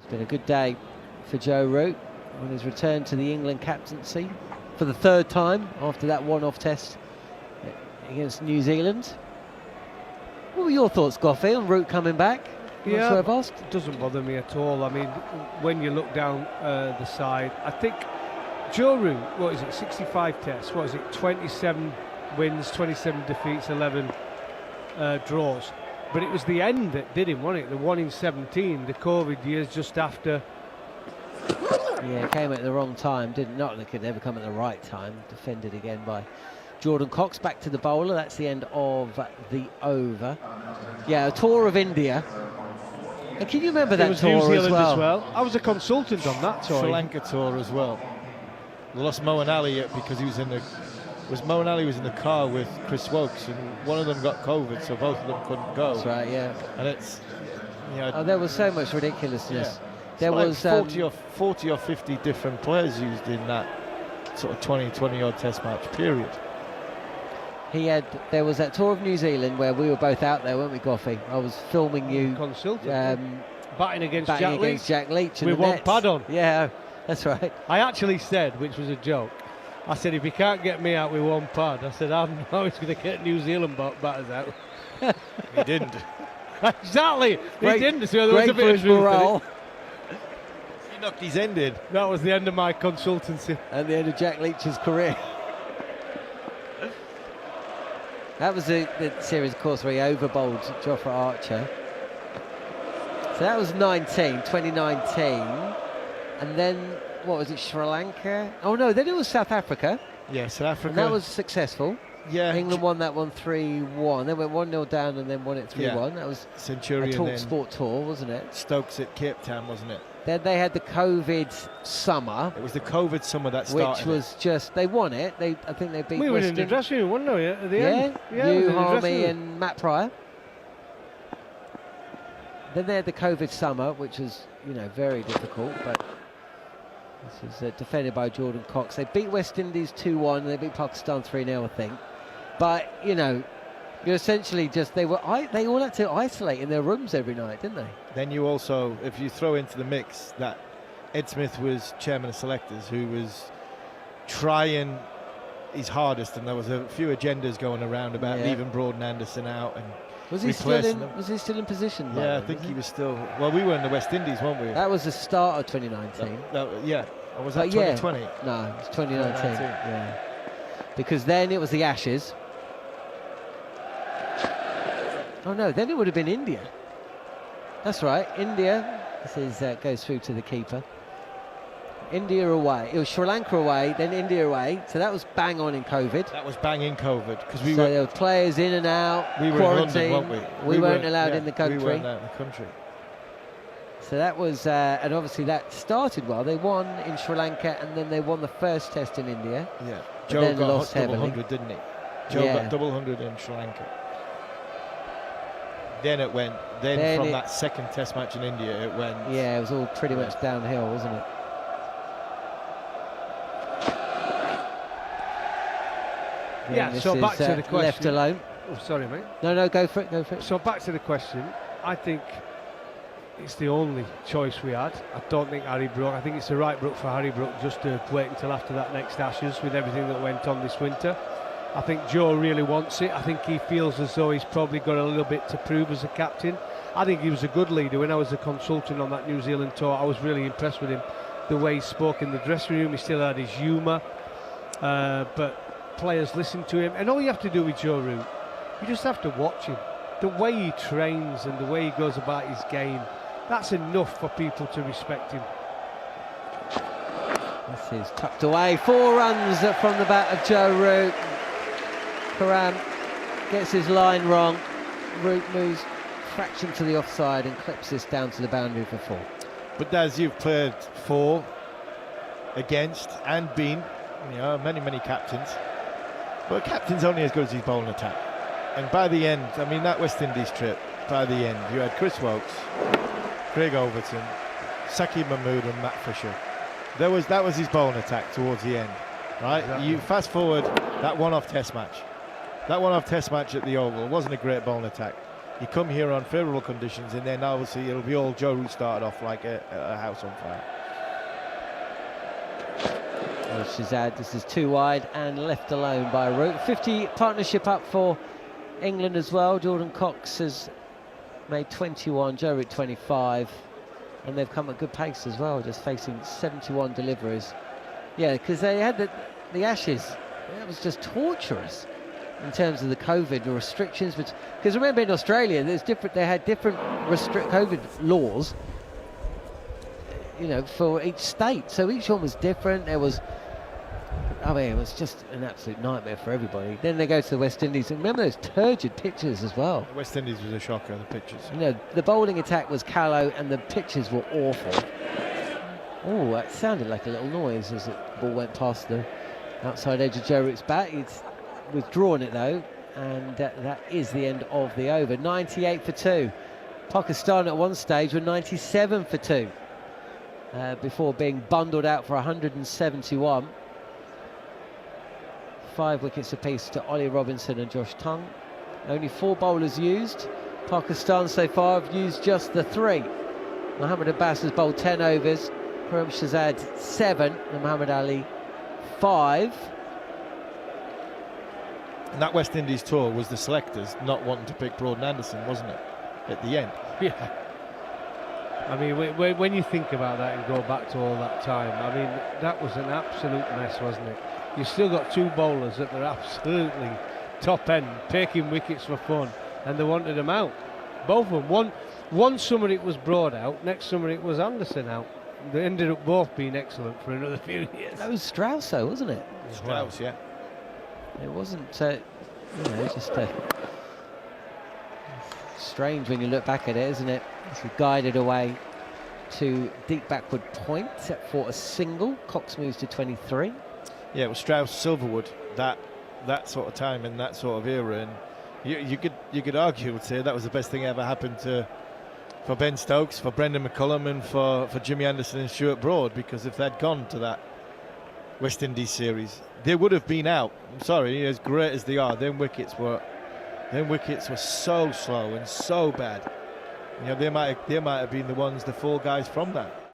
It's been a good day for Joe Root on his return to the England captaincy for the third time after that one-off test against New Zealand. What were your thoughts, Goughy, on Root coming back? Yeah, I've asked. it doesn't bother me at all. I mean, when you look down the side, I think Joe Root, what is it, 65 tests, what is it, 27 wins, 27 defeats, 11 draws. But it was the end that did him, wasn't it? The 1 in 17, the COVID years just after. Yeah, it came at the wrong time, didn't not that it could ever come at the right time. Defended again by Jordan Cox. Back to the bowler. That's the end of the over. Yeah, a tour of India. And can you remember that tour New Zealand as well? I was a consultant on that tour. Sri Lanka tour as well. We lost Moeen Ali because he was in the. Moeen Ali was in the car with Chris Wokes, and one of them got COVID, so both of them couldn't go. That's right, yeah. And it's, you know, there was so much ridiculousness. Yeah. There like was 40 or 50 different players used in that sort of 20 odd test match period. There was that tour of New Zealand where we were both out there, weren't we, Goughy? I was filming you batting against Jack Leach with one pad on. Yeah, that's right. I actually said, which was a joke, I said, if he can't get me out with one pad, I said, I'm always going to get New Zealand batters out. He didn't. Exactly. He didn't. So there was a bit for of his morale. He knocked his end in. That was the end of my consultancy. And the end of Jack Leach's career. That was the series, of course, where he overbowled Jofra Archer. So that was 2019. And then, what was it, Sri Lanka? Oh no, then it was South Africa. Yeah, South Africa. And that was successful. Yeah. England won that one 3-1. They went 1-0 down and then won it 3-1. Yeah. That was Centurion. a talkSPORT tour, wasn't it? Stokes at Cape Town, wasn't it? Then they had the COVID summer. It was the COVID summer that started. Which was just, they won it. I think they beat We were in the dressing room, weren't we, at the end? Yeah, you, Harmy and Matt Pryor. Then they had the COVID summer, which was, very difficult, but this is defended by Jordan Cox. They beat West Indies 2-1, and they beat Pakistan 3-0, I think. But, you're essentially just, they all had to isolate in their rooms every night, didn't they? Then you also, if you throw into the mix that Ed Smith was chairman of selectors, who was trying his hardest, and there was a few agendas going around about leaving Broad and Anderson out and was he still in position? Yeah, I think he was still. Well, we were in the West Indies, weren't we? That was the start of 2019. Yeah. Or was that 2020? No, it was 2019. Yeah. Because then it was the Ashes. Oh no, then it would have been India. That's right, India. This is goes through to the keeper. India away. It was Sri Lanka away, then India away. So that was bang on in COVID. That was bang in COVID because there were players in and out. We were quarantine. in London, weren't we weren't allowed in the country. We weren't allowed in the country. So that was, and obviously that started well. They won in Sri Lanka, and then they won the first test in India. Yeah, Joe got lost double 100, didn't he? Joe got double 100 in Sri Lanka. Then it went. Then from that second test match in India, it went. Yeah, it was all pretty much downhill, wasn't it? Yeah. So back to the question. Left alone. Oh, sorry, mate. No, go for it. So back to the question. I think it's the only choice we had. I don't think Harry Brook. I think it's the right Brook for Harry Brook just to wait until after that next Ashes with everything that went on this winter. I think Joe really wants it. I think he feels as though he's probably got a little bit to prove as a captain. I think he was a good leader. When I was a consultant on that New Zealand tour, I was really impressed with him. The way he spoke in the dressing room, he still had his humour. But players listened to him. And all you have to do with Joe Root, you just have to watch him. The way he trains and the way he goes about his game, that's enough for people to respect him. This is tucked away. 4 runs from the bat of Joe Root. Karam gets his line wrong. Root moves fraction to the offside and clips this down to the boundary for 4. But as you've played for, against and been, many captains. But a captain's only as good as his bowling attack. And by the end, that West Indies trip, by the end, you had Chris Wokes, Craig Overton, Saqib Mahmood and Matt Fisher. That was his bowling attack towards the end, right? Exactly. You fast forward that one-off test match. That one-off test match at the Oval wasn't a great bowling attack. You come here on favourable conditions, and then obviously it'll be all Joe Root started off like a house on fire. Well, Shazad, this is too wide and left alone by Root. 50 partnership up for England as well. Jordan Cox has made 21, Joe Root 25, and they've come at good pace as well, just facing 71 deliveries. Yeah, because they had the Ashes. That was just torturous in terms of the COVID restrictions. Because remember, in Australia, they had different COVID laws, you know, for each state. So each one was different. It was just an absolute nightmare for everybody. Then they go to the West Indies, and remember those turgid pitches as well. West Indies was a shocker, the pitches. You know, the bowling attack was callow, and the pitches were awful. Oh, that sounded like a little noise as the ball went past the outside edge of Joe Root's bat. He's withdrawn it though, and that is the end of the over. 98 for 2. Pakistan at one stage were 97 for 2 before being bundled out for 171. 5 wickets apiece to Ollie Robinson and Josh Tongue. Only 4 bowlers used. Pakistan so far have used just the 3. Mohammad Abbas has bowled 10 overs. Karim Shazad 7 and Muhammad Ali 5. And that West Indies tour was the selectors not wanting to pick Broad and Anderson, wasn't it, at the end? Yeah. I mean, when you think about that and go back to all that time, I mean, that was an absolute mess, wasn't it? You've still got 2 bowlers that are absolutely top end, taking wickets for fun, and they wanted them out. Both of them. One summer it was Broad out, next summer it was Anderson out. They ended up both being excellent for another few years. That was Strauss, though, wasn't it? Strauss, yeah. It wasn't, just strange when you look back at it, isn't it? So guided away to deep backward point for a single. Cox moves to 23. Yeah, it was Strauss, Silverwood, that sort of time and that sort of era, and you could argue and say that was the best thing ever happened for Ben Stokes, for Brendan McCullum, and for Jimmy Anderson and Stuart Broad, because if they'd gone to that West Indies series, they would have been out. I'm sorry, as great as they are, them wickets were so slow and so bad. You know, they might have been the 4 guys from that.